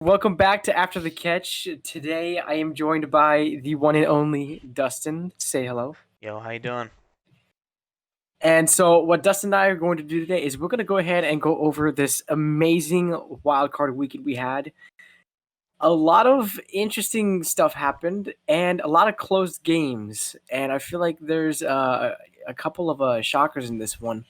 Welcome back to After the Catch. Today I am joined by the one and only Dustin. Say hello. Yo, how you doing? And so, what Dustin and I are going to do today is we're going to go ahead and go over this amazing wild card weekend we had. A lot of interesting stuff happened, and a lot of closed games. And I feel like there's a couple of shockers in this one.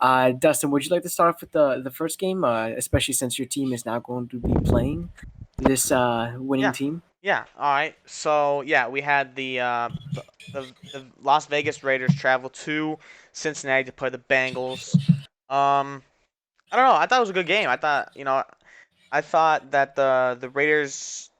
Dustin, would you like to start off with the first game, especially since your team is now going to be playing this winning Yeah, team? yeah. All right. So yeah, we had the Las Vegas Raiders travel to Cincinnati to play the Bengals. Um, I don't know. I thought it was a good game. I thought that the Raiders.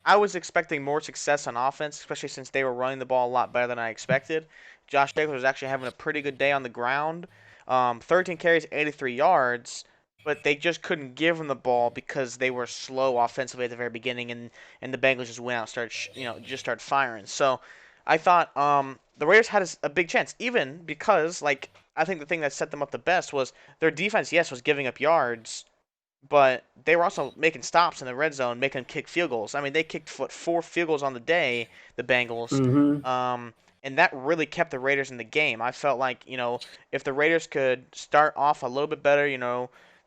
I was expecting more success on offense, especially since they were running the ball a lot better than I expected. Josh Jacobs was actually having a pretty good day on the ground. 13 carries, 83 yards, but they just couldn't give him the ball because they were slow offensively at the very beginning, and the Bengals just went out and started firing. So I thought the Raiders had a big chance, even because I think the thing that set them up the best was their defense. Yes, was giving up yards, but they were also making stops in the red zone, making them kick field goals. I mean, they kicked four field goals on the day, the Bengals, Mm-hmm. and that really kept the Raiders in the game. I felt like if the Raiders could start off a little bit better,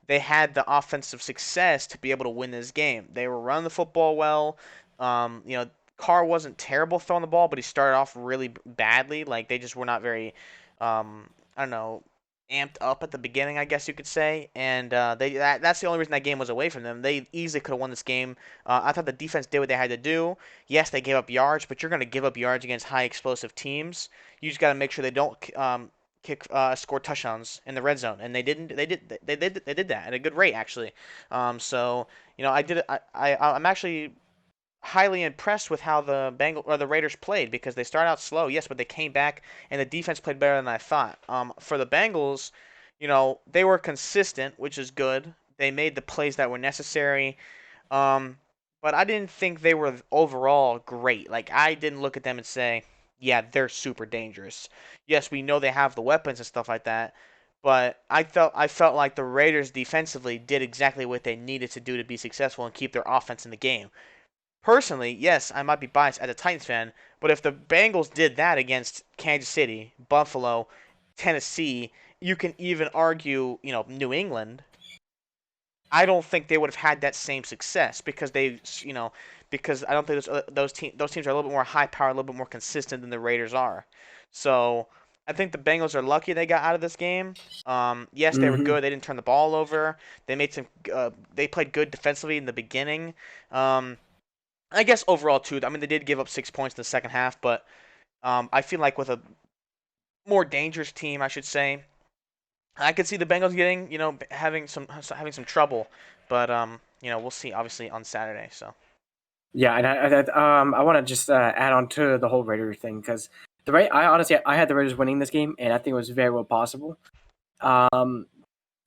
they had the offensive success to be able to win this game. They were running the football well. Carr wasn't terrible throwing the ball, but he started off really badly. Like they just were not very, I don't know, amped up at the beginning, I guess you could say, and that's the only reason that game was away from them. They easily could have won this game. I thought the defense did what they had to do. Yes, they gave up yards, but you're going to give up yards against high explosive teams. You just got to make sure they don't score touchdowns in the red zone, and they didn't. They did that at a good rate actually. So I'm actually highly impressed with how the Raiders played because they started out slow, yes, but they came back and the defense played better than I thought. For the Bengals, they were consistent, which is good. They made the plays that were necessary. Um, but I didn't think they were overall great. Like I didn't look at them and say, yeah, they're super dangerous. Yes, we know they have the weapons and stuff like that, but I felt like the Raiders defensively did exactly what they needed to do to be successful and keep their offense in the game. Personally, yes, I might be biased as a Titans fan, but if the Bengals did that against Kansas City, Buffalo, Tennessee, you can even argue, New England, I don't think they would have had that same success because I don't think those teams are a little bit more high power, a little bit more consistent than the Raiders are. So I think the Bengals are lucky they got out of this game. Yes, they were Mm-hmm. good. They didn't turn the ball over. They played good defensively in the beginning. I guess overall too. I mean, they did give up 6 points in the second half, but I feel like with a more dangerous team, I should say, I could see the Bengals getting, having some trouble. But we'll see. Obviously on Saturday. So Yeah, and I want to just add on to the whole Raider thing because I honestly I had the Raiders winning this game, and I think it was very well possible. Um,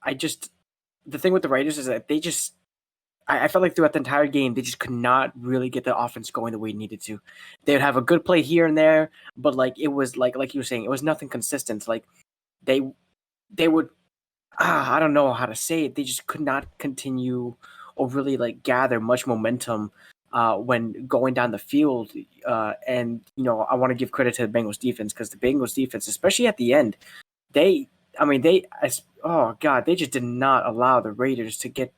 I just the thing with the Raiders is that I felt like throughout the entire game they just could not really get the offense going the way it needed to. They would have a good play here and there, but like it was like you were saying, it was nothing consistent. Like they they would I don't know how to say it. They just could not continue or really like gather much momentum when going down the field. And I want to give credit to the Bengals defense because the Bengals defense, especially at the end, they, I mean, oh god, they just did not allow the Raiders to get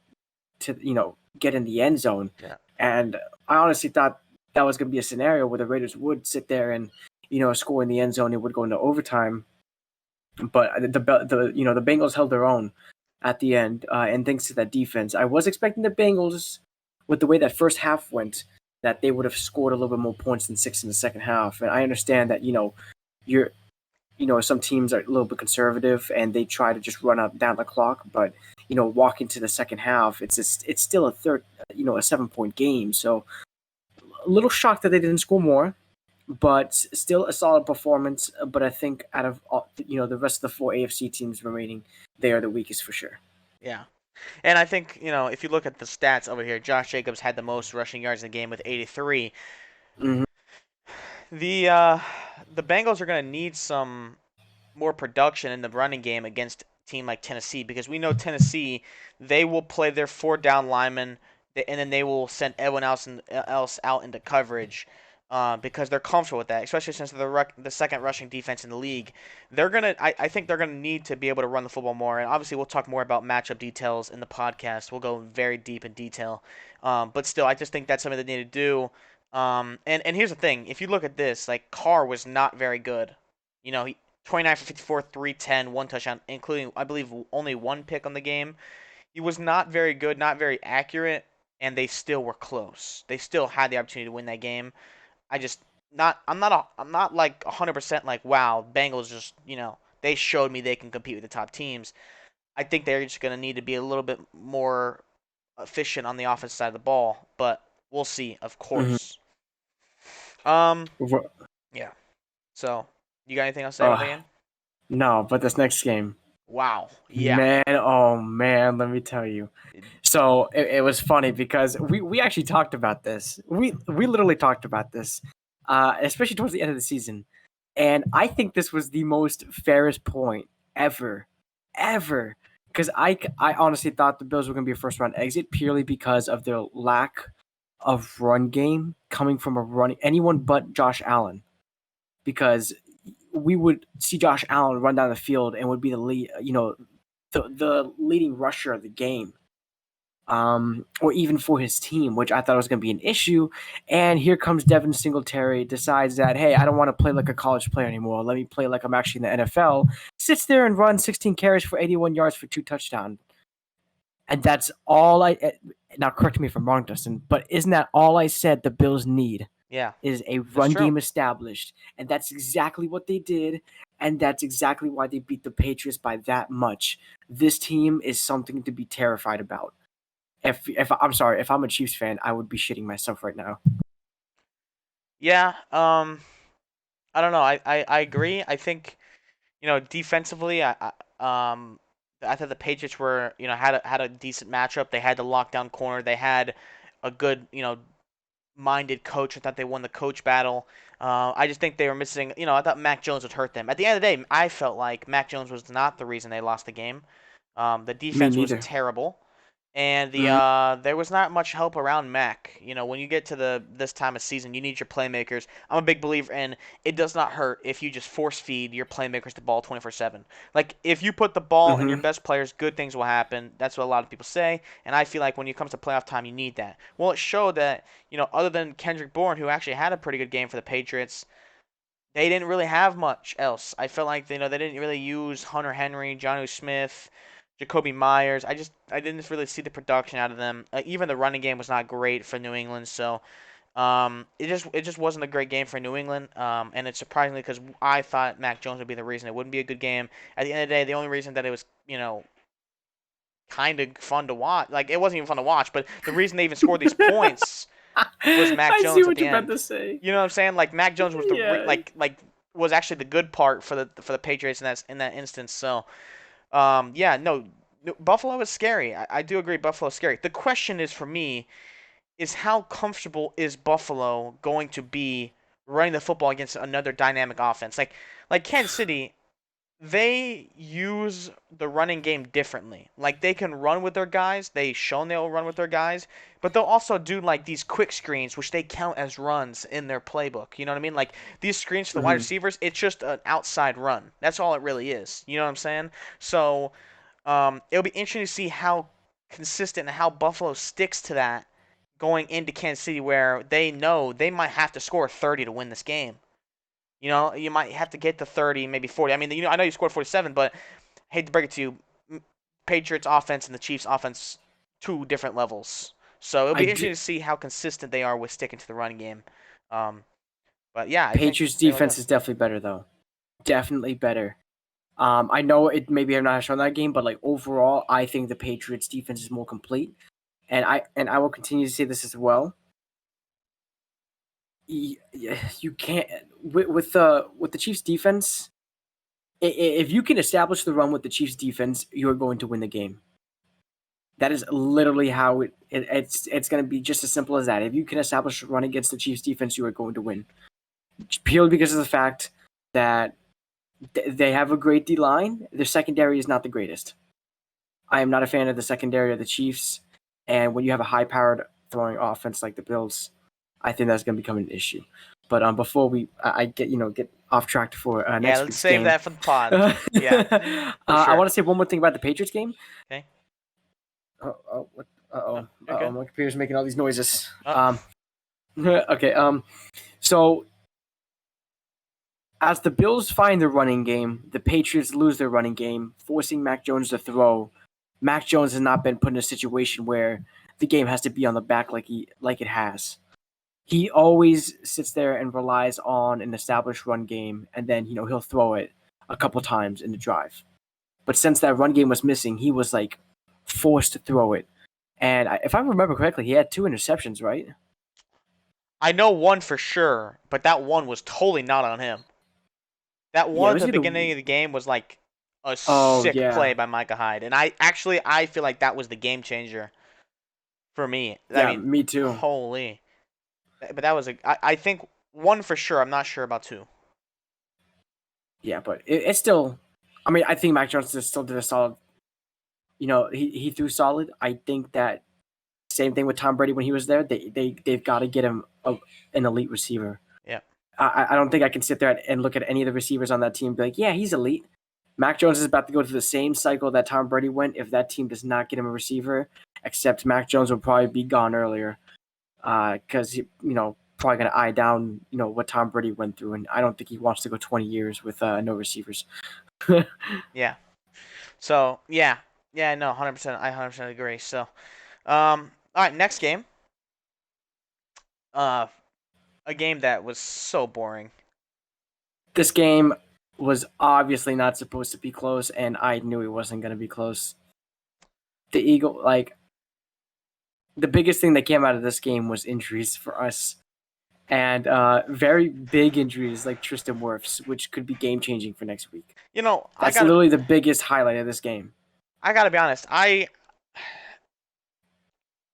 in the end zone. yeah, And I honestly thought that was going to be a scenario where the Raiders would sit there and score in the end zone. It would go into overtime, but the Bengals held their own at the end, and thanks to that defense, I was expecting the Bengals, with the way that first half went, that they would have scored a little bit more points than six in the second half. And I understand that you're some teams are a little bit conservative and they try to just run up down the clock, but walk into the second half, it's still a 7 point game. So a little shocked that they didn't score more, but still a solid performance. But I think out of the rest of the four AFC teams remaining, they are the weakest for sure. yeah. And I think if you look at the stats over here, Josh Jacobs had the most rushing yards in the game with 83. Hmm. The uh, the Bengals are going to need some more production in the running game against a team like Tennessee because we know Tennessee, they will play their four down linemen. and then they will send everyone else out into coverage. Because they're comfortable with that, especially since they're the second rushing defense in the league. I think they're gonna need to be able to run the football more. And obviously, we'll talk more about matchup details in the podcast. We'll go very deep in detail. But still, I just think that's something they need to do. And here's the thing: if you look at this, like Carr was not very good. You know, 29 for 54, 310, one touchdown, including I believe only one pick on the game. He was not very good, not very accurate, and they still were close. They still had the opportunity to win that game. I just not I'm not like 100% like wow, Bengals just, they showed me they can compete with the top teams. I think they're just going to need to be a little bit more efficient on the offensive side of the ball, but we'll see, of Mhm. course. Um Wha- yeah. So, you got anything else to say about the Uh, game? no, but this next game, Wow. Yeah. man, oh man, let me tell you. So it was funny because we actually talked about this. We literally talked about this, especially towards the end of the season. And I think this was the most fairest point ever, ever. Because I honestly thought the Bills were going to be a first round exit purely because of their lack of run game coming from a running anyone but Josh Allen. Because we would see Josh Allen run down the field and would be the lead, the leading rusher of the game, or even for his team, which I thought was going to be an issue. And here comes Devin Singletary, decides that, hey, I don't want to play like a college player anymore. Let me play like I'm actually in the NFL. Sits there and runs 16 carries for 81 yards for 2 touchdowns. And that's all now correct me if I'm wrong, Dustin, but isn't that all I said the Bills need? Yeah. Is a That's run true. game established. And that's exactly what they did. And that's exactly why they beat the Patriots by that much. This team is something to be terrified about. If I'm sorry, if I'm a Chiefs fan, I would be shitting myself right now. Yeah. I don't know. I agree. I think, defensively, I thought the Patriots were, had a decent matchup. They had the lockdown corner. They had a good, minded coach. I thought they won the coach battle. I just think they were missing. I thought Mac Jones would hurt them. At the end of the day, I felt like Mac Jones was not the reason they lost the game. The Me defense was neither. terrible, and Mm-hmm. there was not much help around Mac. When you get to this time of season, you need your playmakers. I'm a big believer in it does not hurt if you just force feed your playmakers the ball 24/7. Like if you put the ball in your Mm-hmm. best players, good things will happen. That's what a lot of people say, and I feel like when it comes to playoff time, you need that. Well, it showed that other than Kendrick Bourne, who actually had a pretty good game for the Patriots, they didn't really have much else. I felt like they didn't really use Hunter Henry, Jonnu Smith, Jacoby Myers. I didn't really see the production out of them. Even the running game was not great for New England. So it just wasn't a great game for New England. And it's surprisingly because I thought Mac Jones would be the reason it wouldn't be a good game. At the end of the day, the only reason that it was kind of fun to watch, like it wasn't even fun to watch, but the reason they even scored these points was Mac I see Jones at what the you're about end. to say. You know what I'm saying? Like Mac Jones was Yeah. was actually the good part for the Patriots in that instance. So yeah, no, Buffalo is scary. I do agree Buffalo is scary. The question is for me is how comfortable is Buffalo going to be running the football against another dynamic offense? Like Kansas City, they use the running game differently. Like they can run with their guys. They've shown they'll run with their guys, but they'll also do like these quick screens, which they count as runs in their playbook. You know what I mean? Like these screens for the wide Mm-hmm. receivers, it's just an outside run. That's all it really is. You know what I'm saying? So it'll be interesting to see how consistent and how Buffalo sticks to that going into Kansas City, where they know they might have to score 30 to win this game. You might have to get to 30, maybe 40. I mean, I know you scored 47, but hate to break it to you, Patriots offense and the Chiefs offense, two different levels. So it'll I be do. interesting to see how consistent they are with sticking to the running game. Um, but yeah, I think Patriots they look defense good. is definitely better though. Definitely better. I know it maybe I'm not shown that game, but like overall, I think the Patriots defense is more complete. And I will continue to say this as well. You can't with the Chiefs defense. If you can establish the run with the Chiefs defense, you're going to win the game. That is literally how it's going to be, just as simple as that. If you can establish a run against the Chiefs defense, you are going to win. Purely because of the fact that they have a great D line. Their secondary is not the greatest. I am not a fan of the secondary of the Chiefs. And when you have a high-powered throwing offense like the Bills, I think that's going to become an issue. But before I get off track for Yeah, next let's week's save game, that for the pod. Yeah, for I sure. want to say one more thing about the Patriots game. Okay. No, you're good. My computer's making all these noises. Oh. Okay. So as the Bills find their running game, the Patriots lose their running game, forcing Mac Jones to throw. Mac Jones has not been put in a situation where the game has to be on the back like it has. He always sits there and relies on an established run game, and then he'll throw it a couple times in the drive. But since that run game was missing, he was like forced to throw it. And if I remember correctly, he had 2 interceptions, right? I know one for sure, but that one was totally not on him. That Yeah, one it at was the either. beginning of the game was like a Oh sick yeah, play by Micah Hyde, and I feel like that was the game changer for me. I yeah, mean, me too. holy. But that was I think one for sure. I'm not sure about two. Yeah, but it's still. I mean, I think Mac Jones still did a solid. He threw solid. I think that same thing with Tom Brady when he was there. They've got to get him an elite receiver. Yeah. I don't think I can sit there and look at any of the receivers on that team and be like, yeah, he's elite. Mac Jones is about to go through the same cycle that Tom Brady went if that team does not get him a receiver, except Mac Jones will probably be gone earlier because probably going to eye down what Tom Brady went through, and I don't think he wants to go 20 years with no receivers. Yeah. So yeah, no, 100%. I 100% agree. So, all right, next game. Uh, a game that was so boring. This game was obviously not supposed to be close, and I knew it wasn't going to be close. The the biggest thing that came out of this game was injuries for us, and very big injuries like Tristan Wirfs, which could be game changing for next week. You know, That's literally the biggest highlight of this game. I gotta be honest.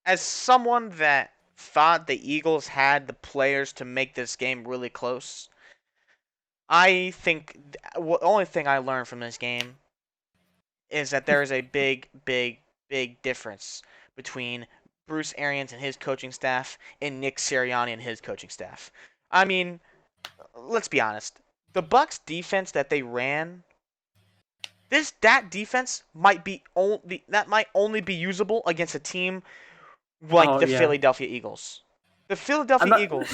As someone that thought the Eagles had the players to make this game really close, I think the only thing I learned from this game is that there is a big, big, big difference between Bruce Arians and his coaching staff and Nick Sirianni and his coaching staff. I mean, let's be honest. The Bucks defense that they ran, that defense might only be usable against a team like Oh the yeah, Philadelphia Eagles. The I'm Philadelphia not. Eagles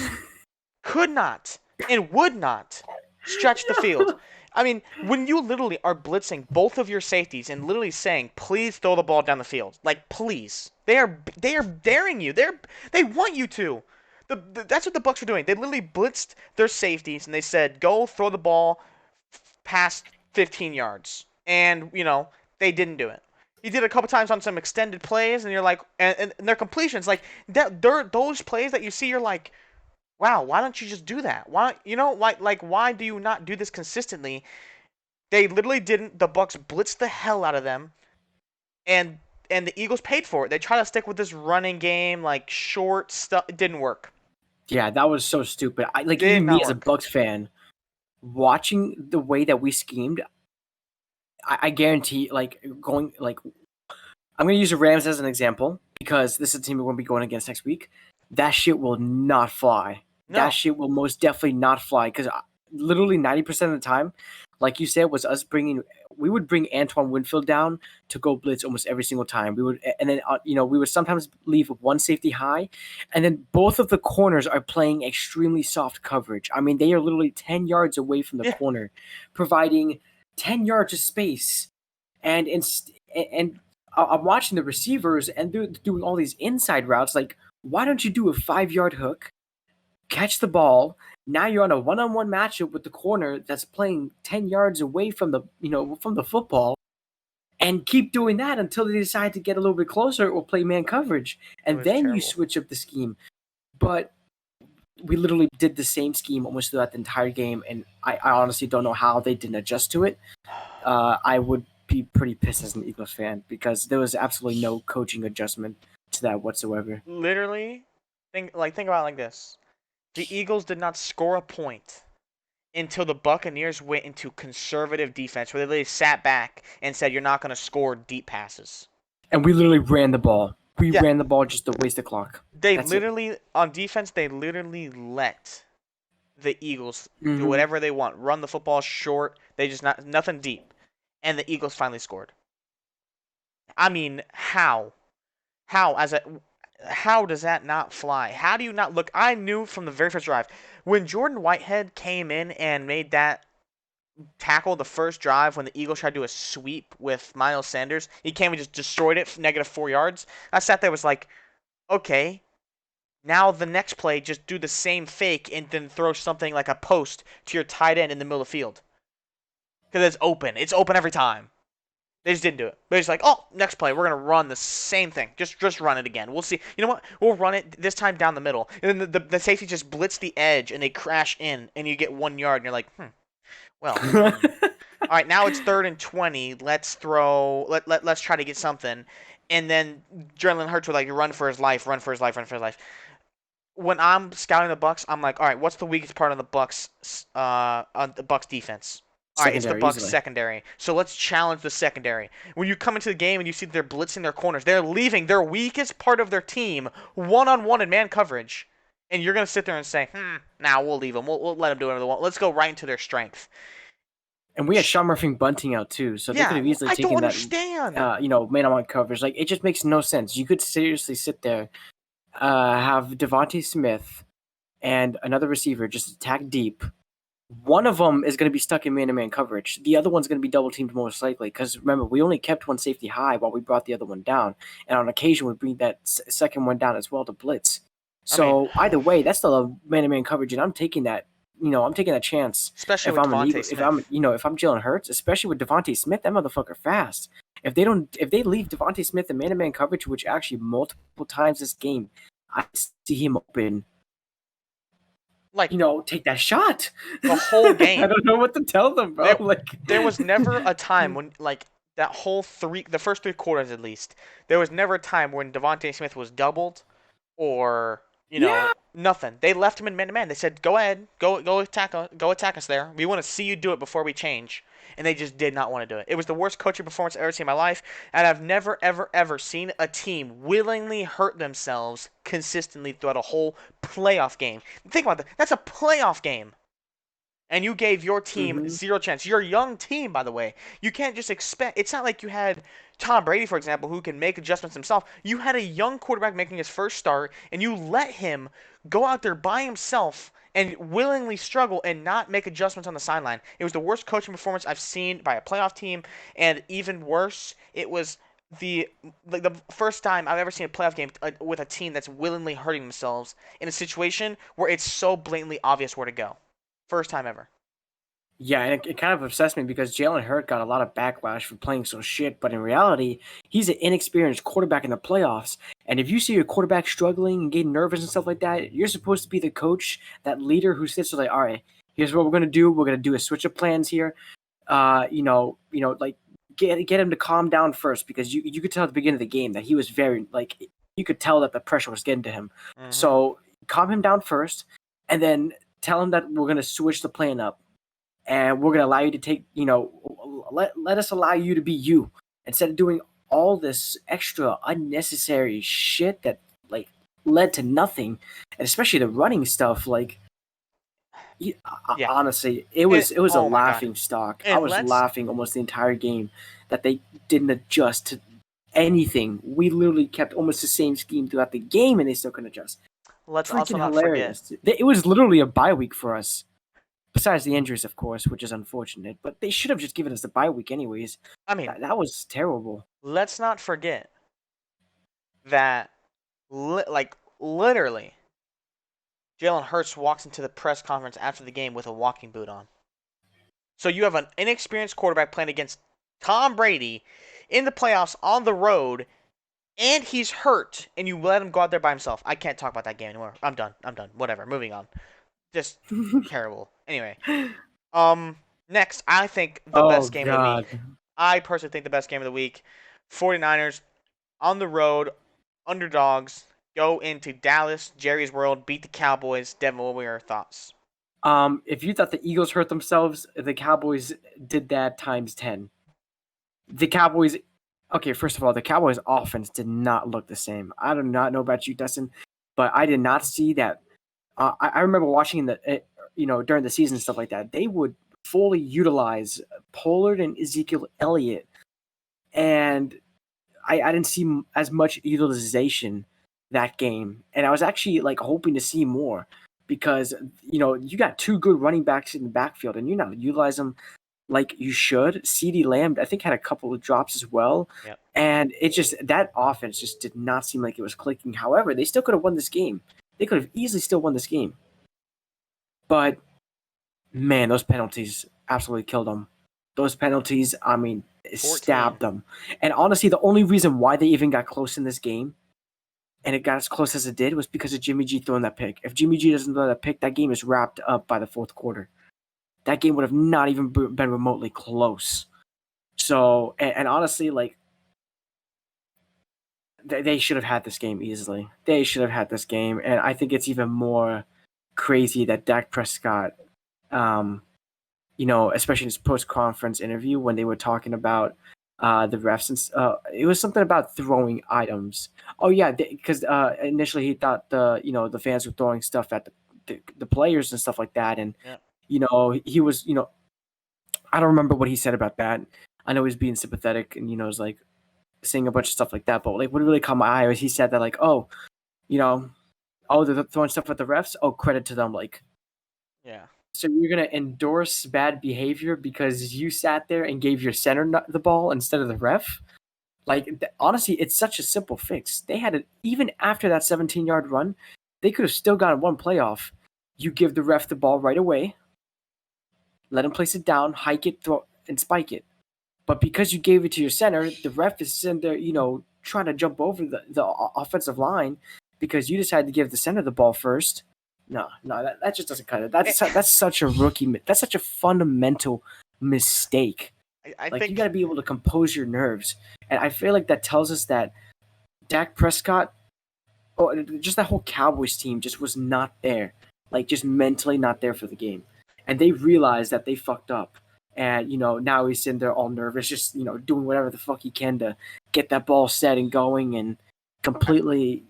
could not and would not stretch the field. I mean, when you literally are blitzing both of your safeties and literally saying, "Please throw the ball down the field," like please, they are daring you. They want you to. That's what the Bucks were doing. They literally blitzed their safeties and they said, "Go throw the ball past 15 yards," and they didn't do it. He did it a couple times on some extended plays, and you're like, and their completions, like that, those plays that you see, you're like, wow, why don't you just do that? Why do you not do this consistently? They literally didn't. The Bucks blitzed the hell out of them, and the Eagles paid for it. They tried to stick with this running game, like short stuff. It didn't work. Yeah, that was so stupid. Did Even me not as a work. Bucks fan, watching the way that we schemed, I guarantee, I'm going to use the Rams as an example because this is a team we're going to be going against next week. That shit will not fly. That No. shit will most definitely not fly because literally 90% of the time, like you said, was us we would bring Antoine Winfield down to go blitz almost every single time. And then, we would sometimes leave one safety high, and then both of the corners are playing extremely soft coverage. I mean, they are literally 10 yards away from the Yeah. corner, providing 10 yards of space. And I'm watching the receivers and they're doing all these inside routes. Like, why don't you do a 5-yard hook, catch the ball? Now you're on a one-on-one matchup with the corner that's playing 10 yards away from the football, and keep doing that until they decide to get a little bit closer or play man coverage, It and was then you terrible. switch up the scheme. But we literally did the same scheme almost throughout the entire game, and I honestly don't know how they didn't adjust to it. I would be pretty pissed as an Eagles fan because there was absolutely no coaching adjustment to that whatsoever. Literally, think about it like this: the Eagles did not score a point until the Buccaneers went into conservative defense, where they literally sat back and said, "You're not going to score deep passes." And we literally ran the ball. We Yeah, ran the ball just to waste the clock. they That's it. literally on defense they literally let the Eagles do Mm-hmm. whatever they want, run the football short. They just not nothing deep, and the Eagles finally scored. I mean, how? How as a how does that not fly? How do you not look? I knew from the very first drive when Jordan Whitehead came in and made that tackle the first drive when the Eagles tried to do a sweep with Miles Sanders. He came and just destroyed it, -4 yards. I sat there was like, okay, now the next play, just do the same fake and then throw something like a post to your tight end in the middle of the field because it's open. It's open every time. They just didn't do it. They're just like, oh, next play, we're gonna run the same thing. Just run it again. We'll see. You know what? We'll run it this time down the middle, and then the safety just blitz the edge and they crash in, and you get 1 yard, and you're like, well, all right, now it's 3rd and 20. Let's throw. Let's try to get something, and then Jalen Hurts would like run for his life, run for his life, run for his life. When I'm scouting the Bucks, I'm like, all right, what's the weakest part on the Bucks defense? All right, it's the Secondary Bucks easily. secondary. So let's challenge the secondary. When you come into the game and you see they're blitzing their corners, they're leaving their weakest part of their team one-on-one in man coverage, and you're gonna sit there and say, nah, we'll leave them. We'll let them do whatever they want. Let's go right into their strength. And we had Sean Murphy bunting out too, so they could Yeah, have easily I don't taken that, understand. man-on-one coverage. Like, it just makes no sense. You could seriously sit there, have Devontae Smith and another receiver just attack deep. One of them is going to be stuck in man-to-man coverage. The other one's going to be double-teamed most likely because, remember, we only kept one safety high while we brought the other one down. And on occasion, we bring that second one down as well to blitz. I mean, So either way, that's still a man-to-man coverage, and I'm taking that. I'm taking that chance. especially If with I'm an Devontae Eagle, Smith. if I'm Jalen Hurts, especially with Devontae Smith, that motherfucker fast. If they leave Devontae Smith in man-to-man coverage, which actually multiple times this game, I see him open. Like Take that shot. the whole I game. don't know what to tell them, bro. There was never a time when like the first 3 quarters at least, there was never a time when Devontae Smith was doubled or Yeah. nothing. They left him in man to man. They said, "Go ahead, go attack us there. We want to see you do it before we change." And they just did not want to do it. It was the worst coaching performance I've ever seen in my life, and I've never ever ever seen a team willingly hurt themselves consistently throughout a whole playoff game. Think about that. That's a playoff game. And you gave your team Mm-hmm. zero chance. Your young team, by the way. You can't just expect. It's not like you had Tom Brady, for example, who can make adjustments himself. You had a young quarterback making his first start, and you let him go out there by himself and willingly struggle and not make adjustments on the sideline. It was the worst coaching performance I've seen by a playoff team, and even worse, it was the first time I've ever seen a playoff game with a team that's willingly hurting themselves in a situation where it's so blatantly obvious where to go. First time ever. Yeah, and it kind of obsessed me because Jalen Hurts got a lot of backlash for playing so shit, but in reality, he's an inexperienced quarterback in the playoffs. And if you see your quarterback struggling and getting nervous and stuff like that, you're supposed to be the coach, that leader who sits there like, all right, here's what we're gonna do. We're gonna do a switch of plans here. Like get him to calm down first because you could tell at the beginning of the game that he was very like you could tell that the pressure was getting to him. Mm-hmm. So calm him down first, and then tell him that we're gonna switch the plan up and we're gonna allow you to take, let us allow you to be you instead of doing all this extra unnecessary shit that like led to nothing, and especially the running stuff. Like, Yeah. honestly, it was a Oh my god. laughing stock. I And was let's laughing almost the entire game that they didn't adjust to anything. We literally kept almost the same scheme throughout the game, and they still couldn't adjust. let's also Freaking not forget. hilarious! It was literally a bye week for us. Besides the injuries, of course, which is unfortunate, but they should have just given us the bye week anyways. I mean, That was terrible. let's not forget that literally Jalen Hurts walks into the press conference after the game with a walking boot on. So you have an inexperienced quarterback playing against Tom Brady in the playoffs on the road, and he's hurt, and you let him go out there by himself. I can't talk about that game anymore. I'm done. Whatever. Moving on. Just terrible. Anyway, next, I think the Oh best game of the week. god. I personally think the best game of the week. 49ers on the road, underdogs, go into Dallas, Jerry's World, beat the Cowboys. Devin, what were your thoughts? If you thought the Eagles hurt themselves, the Cowboys did that times 10. The Cowboys Okay, first of all, the Cowboys' offense did not look the same. I do not know about you, Dustin, but I did not see that. I remember watching during the season and stuff like that. They would fully utilize Pollard and Ezekiel Elliott, and I didn't see as much utilization that game, and I was actually like hoping to see more because you got two good running backs in the backfield, and you're not utilizing them like you should. CeeDee Lamb, I think, had a couple of drops as well. Yep. And it just that offense just did not seem like it was clicking. However, they still could have won this game. They could have easily still won this game. But man, those penalties absolutely killed them. Those penalties, I mean, 14. stabbed them. And honestly, the only reason why they even got close in this game and it got as close as it did was because of Jimmy G throwing that pick. If Jimmy G doesn't throw that pick, that game is wrapped up by the fourth quarter. That game would have not even been remotely close. So, and honestly, like, they should have had this game easily. They should have had this game. And I think it's even more crazy that Dak Prescott, especially in his post-conference interview when they were talking about the refs, and it was something about throwing items. Oh, yeah, because initially he thought the fans were throwing stuff at the players and stuff like that. And, Yeah. he was, I don't remember what he said about that. I know he's being sympathetic and, was like saying a bunch of stuff like that. But like what really caught my eye was he said that like, they're throwing stuff at the refs. Oh, credit to them. Like, Yeah. so you're going to endorse bad behavior because you sat there and gave your center the ball instead of the ref? Like, honestly, it's such a simple fix. They had it even after that 17-yard run. They could have still gotten one playoff. You give the ref the ball right away. Let him place it down, hike it, throw, and spike it. But because you gave it to your center, the ref is sitting there, trying to jump over the offensive line because you decided to give the center the ball first. No, that just doesn't cut it. That's such a rookie. That's such a fundamental mistake. I Like, you think got to be able to compose your nerves, and I feel like that tells us that Dak Prescott, just that whole Cowboys team, just was not there. Like, just mentally not there for the game, and they realized that they fucked up. And now he's sitting there all nervous, just doing whatever the fuck he can to get that ball set and going, and completely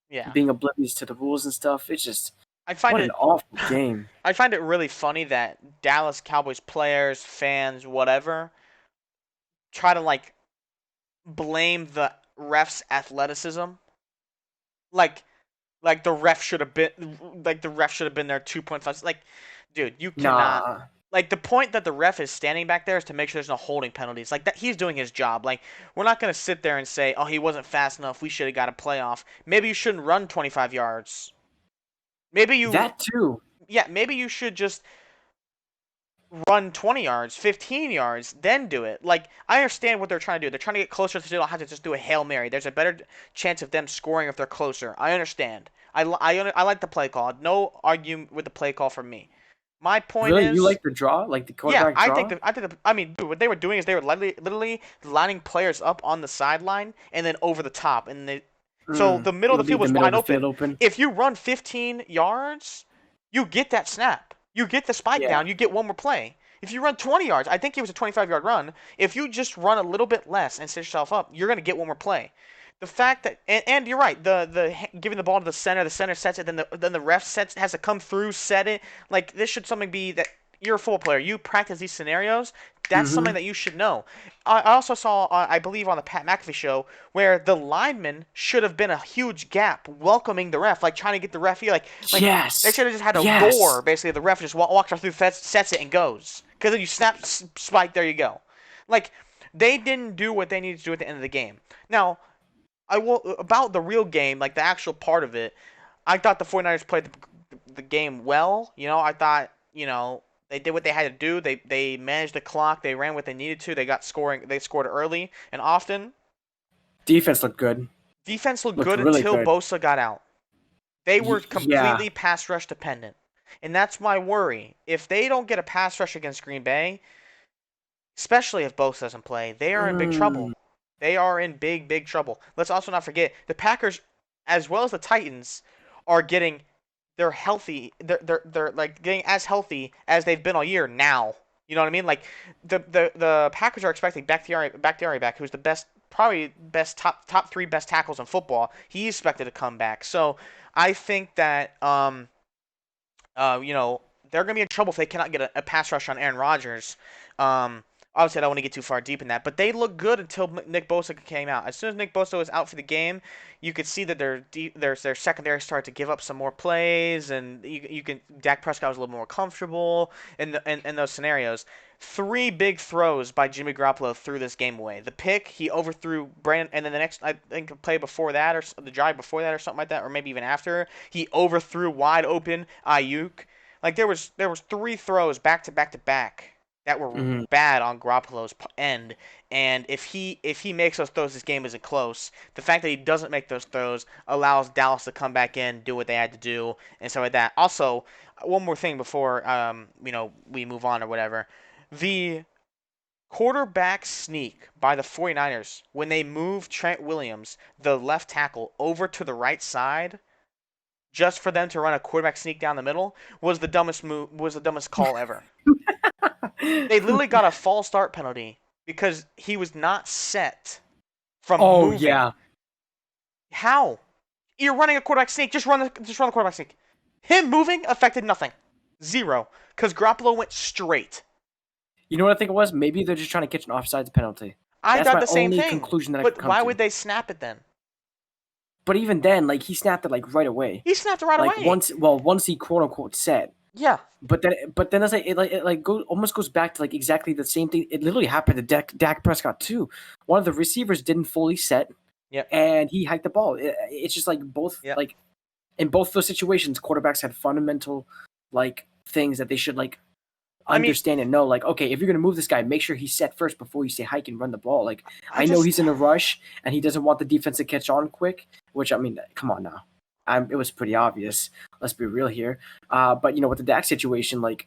yeah. being oblivious to the rules and stuff. It's just I find what it an awful game. I find it really funny that Dallas Cowboys players, fans, whatever, try to like blame the ref's athleticism. Like the ref should have been there 2.5. Like, dude, you cannot. Nah, Like, the point that the ref is standing back there is to make sure there's no holding penalties. Like, that he's doing his job. Like, we're not gonna sit there and say, oh, he wasn't fast enough, we should have got a playoff. Maybe you shouldn't run 25 yards. Maybe you that too. Yeah, maybe you should just run 20 yards, 15 yards, then do it. Like, I understand what they're trying to do. They're trying to get closer so they don't have to just do a Hail Mary. There's a better chance of them scoring if they're closer. I understand. I like the play call. No argument with the play call from me. My point Really, you is, like the draw, like the yeah, quarterback draw? I mean, dude, what they were doing is they were literally lining players up on the sideline and then over the top, so the middle You of the field leave the was middle of wide the field open. open. If you run 15 yards, you get that snap. You get the spike Yeah. down. You get one more play. If you run 20 yards, I think it was a 25-yard run. If you just run a little bit less and set yourself up, you're gonna get one more play. The fact that and you're right, the giving the ball to the center sets it, then the ref has to come through, set it. Like, this should something be that you're a football player. You practice these scenarios. That's something Mm-hmm. that you should know. I also saw, I believe, on the Pat McAfee show where the lineman should have been a huge gap welcoming the ref, like trying to get the ref here. Like they Yes. should have just had a Yes. door. Basically, the ref just walks right through, sets it, and goes. Because then you snap, spike, there you go. Like, they didn't do what they needed to do at the end of the game. Now, I will about the real game, like the actual part of it. I thought the 49ers played the game well. I thought, they did what they had to do. They managed the clock. They ran what they needed to. They got scoring. They scored early and often. Defense looked good. Defense looked Looked good really until good. Bosa got out. They were Yeah. completely pass rush dependent. And that's my worry. If they don't get a pass rush against Green Bay, especially if Bosa doesn't play, they are in big trouble. Mm. They are in big, big trouble. Let's also not forget the Packers, as well as the Titans, are getting they're healthy. They're like getting as healthy as they've been all year now. You know what I mean? Like the Packers are expecting Bakhtiari back, who's the best, probably best top three best tackles in football. He's expected to come back. So I think that they're going to be in trouble if they cannot get a pass rush on Aaron Rodgers. Um, Obviously, I don't want to get too far deep in that, but they looked good until Nick Bosa came out. As soon as Nick Bosa was out for the game, you could see that their secondary started to give up some more plays, and Dak Prescott was a little more comfortable in those scenarios. Three big throws by Jimmy Garoppolo threw this game away. The pick, he overthrew Brandon, and then the next, I think, play before that, or the drive before that, or something like that, or maybe even after, he overthrew wide open Ayuk. Like there was three throws back to back to back that were Hmm. bad on Garoppolo's end, and if he makes those throws, this game isn't close. The fact that he doesn't make those throws allows Dallas to come back in, do what they had to do, and stuff like that. Also, one more thing before we move on or whatever. The quarterback sneak by the 49ers when they moved Trent Williams, the left tackle, over to the right side just for them to run a quarterback sneak down the middle was the dumbest call ever. They literally got a false start penalty because he was not set from Oh moving. yeah. How? You're running a quarterback sneak. Just run the quarterback sneak. Him moving affected nothing. Zero. Because Garoppolo went straight. You know what I think it was? Maybe they're just trying to catch an offsides penalty. I That's thought my the same only thing. conclusion that I could But come why to. would they snap it then? But even then, like he snapped it like right away. He snapped it right Like away. once he quote unquote said. Yeah. But then it's like almost goes back to like exactly the same thing. It literally happened to Dak Prescott too. One of the receivers didn't fully set, Yep. and he hiked the ball. It's just like both Yep. like in both those situations, quarterbacks had fundamental like things that they should like I mean, understand and know. Like, okay, if you're gonna move this guy, make sure he's set first before you say hike and run the ball. Like, I I know just he's in a rush and he doesn't want the defense to catch on quick. Which I mean, come on now. It was pretty obvious. Let's be real here. But with the Dak situation, like,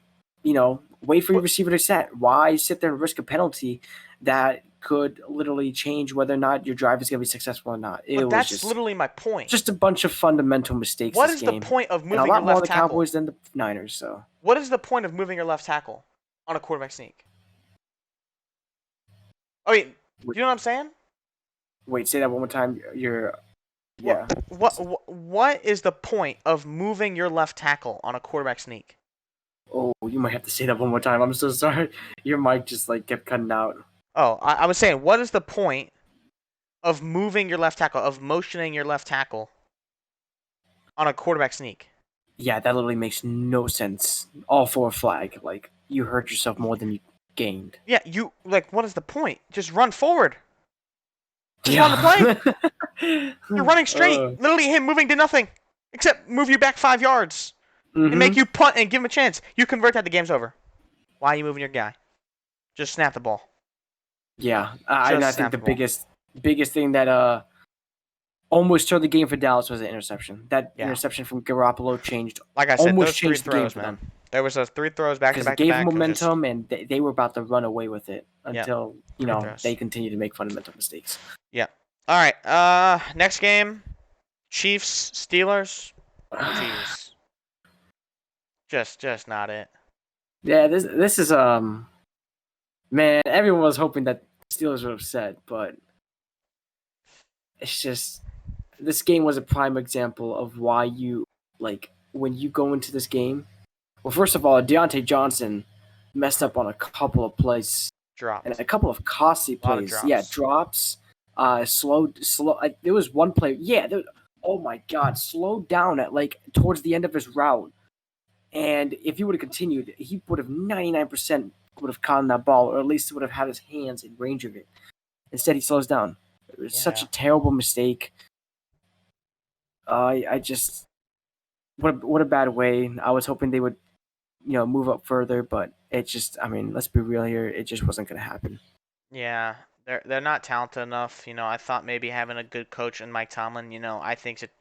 wait for your receiver to set. Why sit there and risk a penalty that could literally change whether or not your drive is going to be successful or not? It but was that's just literally my point. just a bunch of fundamental mistakes What this is the game, point of and a moving your lot more left the tackle? Cowboys than the Niners. So What is the point of moving your left tackle on a quarterback sneak? I mean, do you know what I'm saying? wait, say that one more time. Yeah. What is the point of moving your left tackle on a quarterback sneak? Oh, you might have to say that one more time. I'm so sorry. Your mic just like kept cutting out. Oh, I was saying, what is the point of moving your left tackle, of motioning your left tackle on a quarterback sneak? Yeah, that literally makes no sense. All for a flag. Like, you hurt yourself more than you gained. Yeah, what is the point? Just run forward. Just run the play. You're running straight. Literally him moving to nothing. Except move you back 5 yards. And make you punt and give him a chance. You convert that, the game's over. Why are you moving your guy? Just snap the ball. Yeah, and I think the biggest thing that almost turned the game for Dallas was the interception. That interception from Garoppolo changed. Like I said, almost those three changed the game throws, for man. them. There was those 3 throws back to Because back it to gave back. them momentum, and they were about to run away with it until they continued to make fundamental mistakes. Yeah. All right. Next game, Chiefs Steelers. Jeez. Just not it. Yeah, this is man, everyone was hoping that Steelers were upset, but it's just this game was a prime example of why you like when you go into this game. Well, first of all, Deontay Johnson messed up on a couple of plays Drops. and a couple of costly plays. Yeah, drops. Slow. There was one play. Yeah. Oh my God! Slowed down at like towards the end of his route, and if he would have continued, he would have 99% would have caught that ball, or at least would have had his hands in range of it. Instead, he slows down. It was such a terrible mistake. I just what a bad way. I was hoping they would, move up further, but it just. I mean, let's be real here. It just wasn't going to happen. Yeah, they're not talented enough. I thought maybe having a good coach in Mike Tomlin. I think it's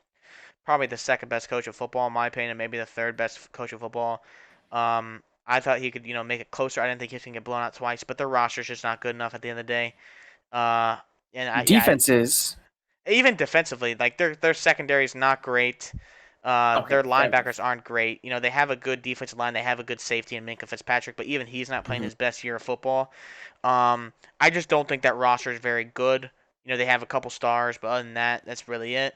probably the second best coach of football in my opinion, maybe the third best coach of football. I thought he could, make it closer. I didn't think he was gonna get blown out twice, but their roster's just not good enough at the end of the day. Defenses. Even defensively, like their secondary is not great. Okay, Their fair enough. linebackers aren't great. You know, they have a good defensive line. They have a good safety in Minkah Fitzpatrick, but even he's not playing Mhm. his best year of football. I just don't think that roster is very good. You know, they have a couple stars, but other than that, that's really it.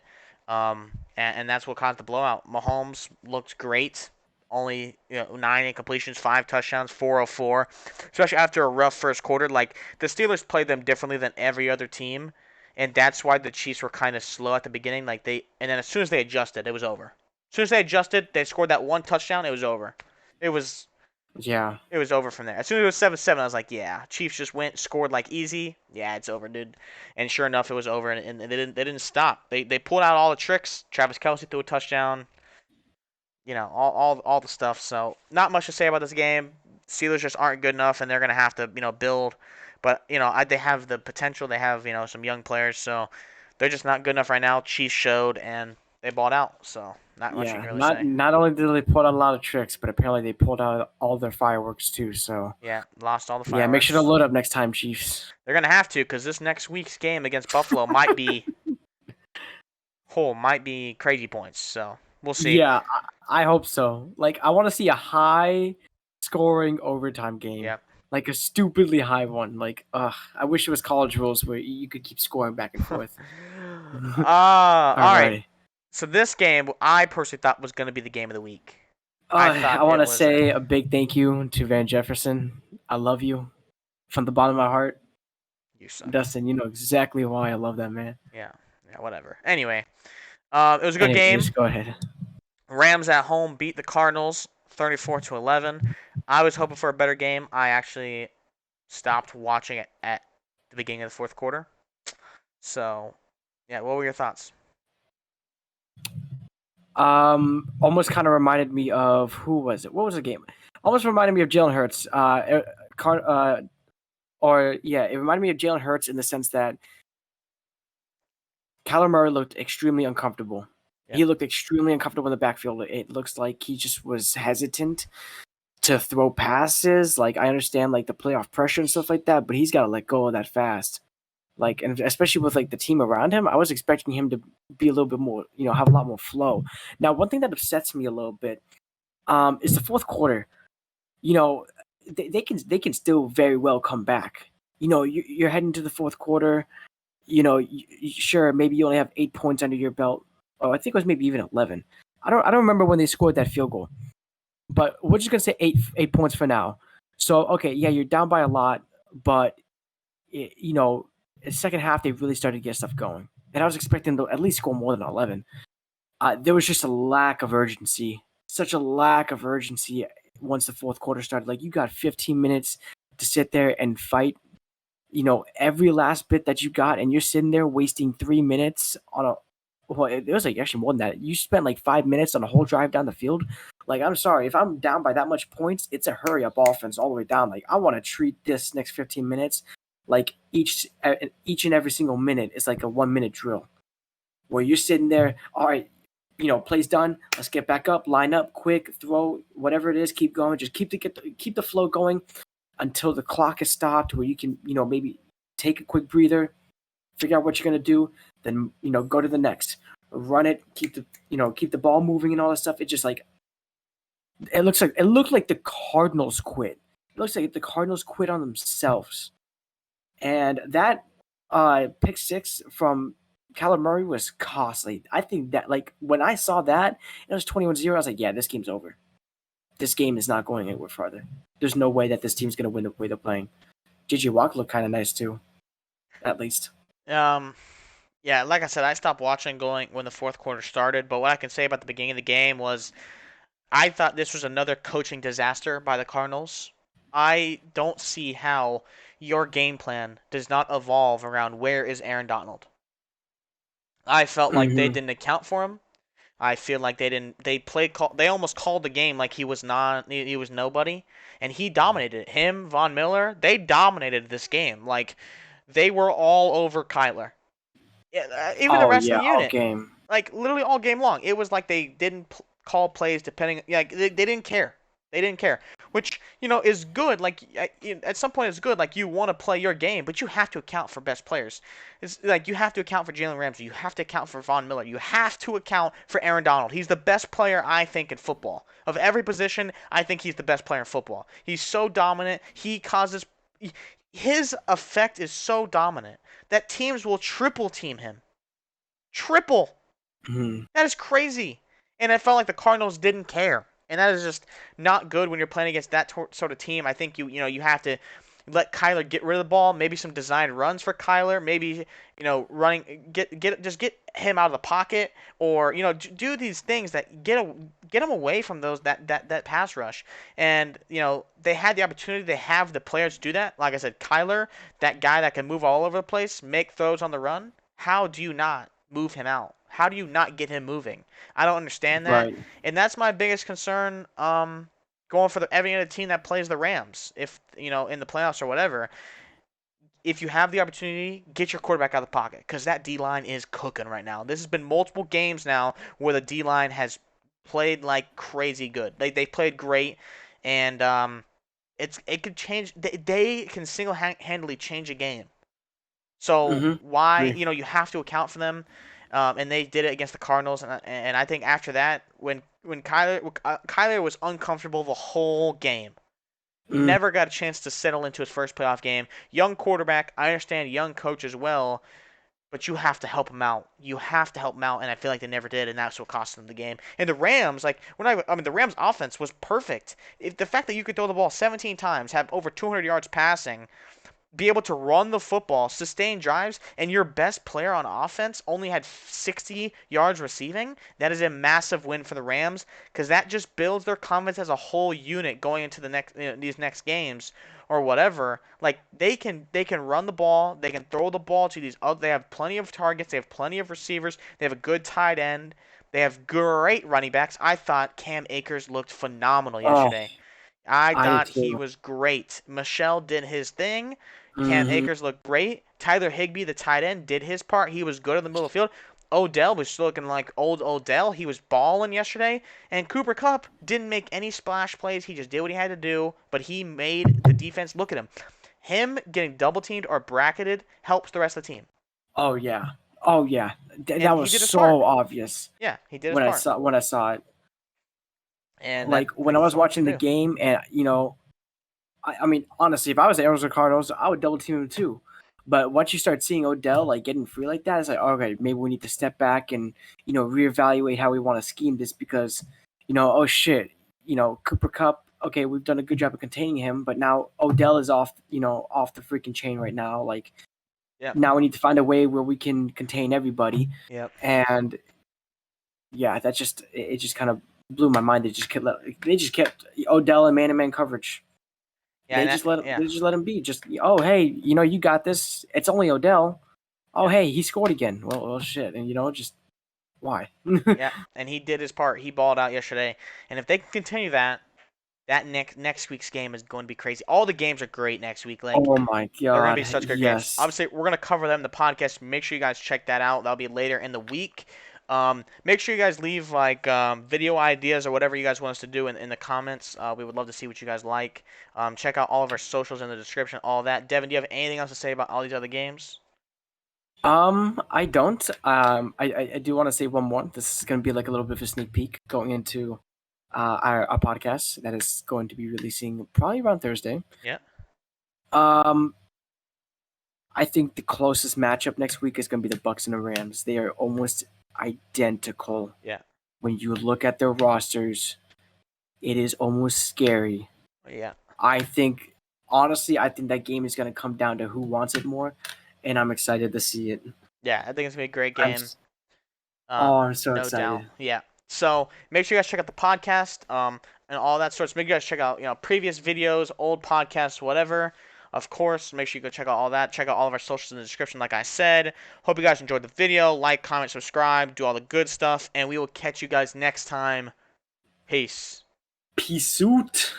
And that's what caused the blowout. Mahomes looked great. Only 9 incompletions, 5 touchdowns, 404. Especially after a rough first quarter. Like the Steelers played them differently than every other team, and that's why the Chiefs were kind of slow at the beginning. And then as soon as they adjusted, it was over. As soon as they adjusted, they scored that one touchdown. It was over. It was Yeah, it was over from there. As soon as it was 7-7, I was like, yeah, Chiefs just went, scored like easy. Yeah, it's over, dude. And sure enough, it was over, and they didn't stop. They pulled out all the tricks. Travis Kelce threw a touchdown. All the stuff. So not much to say about this game. Steelers just aren't good enough, and they're gonna have to build. But they have the potential. They have some young players, so they're just not good enough right now. Chiefs showed, and they balled out. So not much you yeah. can really Not say. not only did they pull out a lot of tricks, but apparently they pulled out all their fireworks too. So Yeah, lost all the yeah, make sure to fireworks. load up next time, Chiefs. They're gonna have to because this next week's game against Buffalo might be crazy points. So we'll see. Yeah, I hope so. Like, I want to see a high scoring overtime game, Yep. like a stupidly high one. Like, I wish it was college rules where you could keep scoring back and forth. All right. Alrighty. So this game, I personally thought was gonna be the game of the week. I I thought want it to was. say a big thank you to Van Jefferson. I love you from the bottom of my heart. You suck. Dustin, you know exactly why I love that man. Yeah. Yeah. Whatever. Anyway, it was a good Anyways, game. go ahead. Rams at home beat the Cardinals 34-11. I was hoping for a better game. I actually stopped watching it at the beginning of the fourth quarter. So, yeah. What were your thoughts? Almost kind of reminded me of who was it? What was the game? Almost reminded me of Jalen Hurts. Or yeah, it reminded me of Jalen Hurts in the sense that Kyler Murray looked extremely uncomfortable. Yep. He looked extremely uncomfortable in the backfield. It looks like he just was hesitant to throw passes. Like, I understand like the playoff pressure and stuff like that, but he's got to let go of that fast. Like, and especially with like the team around him, I was expecting him to be a little bit more, have a lot more flow. Now, one thing that upsets me a little bit, is the fourth quarter. You know, they can still very well come back. You're heading to the fourth quarter. Sure, maybe you only have 8 points under your belt. Oh, I think it was maybe even 11. I don't remember when they scored that field goal, but we're just gonna say eight points for now. So okay, yeah, you're down by a lot, but it, you know, the second half they really started to get stuff going, and I was expecting to at least score more than 11. There was just a lack of urgency, such a lack of urgency once the fourth quarter started. Like, you got 15 minutes to sit there and fight, every last bit that you got, and you're sitting there wasting 3 minutes on a. Well, it was like actually more than that. You spent like 5 minutes on a whole drive down the field. Like, I'm sorry, if I'm down by that much points, it's a hurry up offense all the way down. Like, I want to treat this next 15 minutes like each and every single minute is like a 1 minute drill where you're sitting there. All right, plays done. Let's get back up, line up, quick throw, whatever it is. Keep going. Just keep the flow going until the clock is stopped, where you can, maybe take a quick breather, figure out what you're gonna do, then go to the next, run it, keep the ball moving and all that stuff. It just like it looked like the Cardinals quit. It looks like the Cardinals quit on themselves, and that pick six from Kyler Murray was costly. I think that, like, when I saw that it was 21-0, I was like, yeah, this game's over. This game is not going anywhere further. There's no way that this team's gonna win the way they're playing. JJ Watt looked kind of nice too, at least. Um, yeah, like I said, I stopped watching going when the fourth quarter started. But what I can say about the beginning of the game was I thought this was another coaching disaster by the Cardinals. I don't see how your game plan does not evolve around where is Aaron Donald. I felt like they Mm-hmm. didn't account for him. I feel like they didn't. They almost called the game like he was not. He was nobody, and he dominated it. Him, Von Miller, they dominated this game. Like they were all over Kyler. Yeah, even the Oh rest of yeah, the all unit. game. Like literally all game long. It was like they didn't call plays depending. Like they didn't care. They didn't care, which is good. Like at some point, it's good. Like you want to play your game, but you have to account for best players. It's like you have to account for Jalen Ramsey. You have to account for Von Miller. You have to account for Aaron Donald. He's the best player I think in football of every position. I think he's the best player in football. He's so dominant. He causes his effect is so dominant that teams will triple team him. Triple. Mhm. That is crazy. And I felt like the Cardinals didn't care. And that is just not good when you're playing against that sort of team. I think you have to let Kyler get rid of the ball. Maybe some designed runs for Kyler. Maybe running get him out of the pocket, or do these things that get him away from that pass rush. And they had the opportunity. They have the players to do that. Like I said, Kyler, that guy that can move all over the place, make throws on the run. How do you not move him out? How do you not get him moving? I don't understand that, Right. and that's my biggest concern. Going for every other team that plays the Rams, if in the playoffs or whatever. If you have the opportunity, get your quarterback out of the pocket, because that D line is cooking right now. This has been multiple games now where the D line has played like crazy good. They played great, and it could change. They can single-handedly change a game. So Mm-hmm. why, Agree. you have to account for them, and they did it against the Cardinals, and I think after that, when Kyler was uncomfortable the whole game, Mm. never got a chance to settle into his first playoff game. Young quarterback, I understand, young coach as well, but you have to help him out. You have to help him out, and I feel like they never did, and that's what cost them the game. And the Rams, like the Rams' offense was perfect. The fact that you could throw the ball 17 times, have over 200 yards passing, be able to run the football, sustain drives, and your best player on offense only had 60 yards receiving, that is a massive win for the Rams, because that just builds their confidence as a whole unit going into these next games or whatever. Like they can run the ball, they can throw the ball to these other. They have plenty of targets, they have plenty of receivers, they have a good tight end, they have great running backs. I thought Cam Akers looked phenomenal Oh, yesterday. I I did thought he too. was great. Michelle did his thing. Cam Mm-hmm. Akers looked great. Tyler Higbee, the tight end, did his part. He was good in the middle of the field. Odell was still looking like old Odell. He was balling yesterday. And Cooper Kupp didn't make any splash plays. He just did what he had to do, but he made the defense look at him. Him getting double teamed or bracketed helps the rest of the team. Oh yeah. Oh yeah. And That he was did his part. so obvious Yeah, he did his when I part. saw it. And Like I when I think that's was all you can watching the do. game, and I mean, honestly, if I was the Arizona Cardinals, I would double team him too. But once you start seeing Odell like getting free like that, it's like, okay, maybe we need to step back and reevaluate how we want to scheme this because oh shit, Cooper Cup. Okay, we've done a good job of containing him, but now Odell is off, off the freaking chain right now. Like Yep. now we need to find a way where we can contain everybody. Yep. And yeah, it just kind of blew my mind. They just kept Odell in man-to-man coverage. Yeah, They just let him be. Just hey, you got this. It's only Odell. Oh yeah. hey, he scored again. Well shit, and just why? Yeah, and he did his part. He balled out yesterday, and if they can continue that next week's game is going to be crazy. All the games are great next week. Like Oh my they're going to god, be such good games. yes. Obviously, we're going to cover them in the podcast. Make sure you guys check that out. That'll be later in the week. Make sure you guys leave like video ideas or whatever you guys want us to do in the comments. We would love to see what you guys like. Check out all of our socials in the description. All that. Devin, do you have anything else to say about all these other games? I don't. I do want to say one more. This is going to be like a little bit of a sneak peek going into our podcast that is going to be releasing probably around Thursday. Yeah. Um, I think the closest matchup next week is going to be the Bucks and the Rams. They are almost identical. Yeah. When you look at their rosters, it is almost scary. Yeah. Honestly, I think that game is going to come down to who wants it more, and I'm excited to see it. Yeah. I think it's gonna be a great I'm, game. I'm so No doubt. excited. Yeah. So make sure you guys check out the podcast, and all that sorts. Make sure you guys check out, previous videos, old podcasts, whatever. Of course, make sure you go check out all that. Check out all of our socials in the description, like I said. Hope you guys enjoyed the video. Like, comment, subscribe, do all the good stuff, and we will catch you guys next time. Peace. Peace out.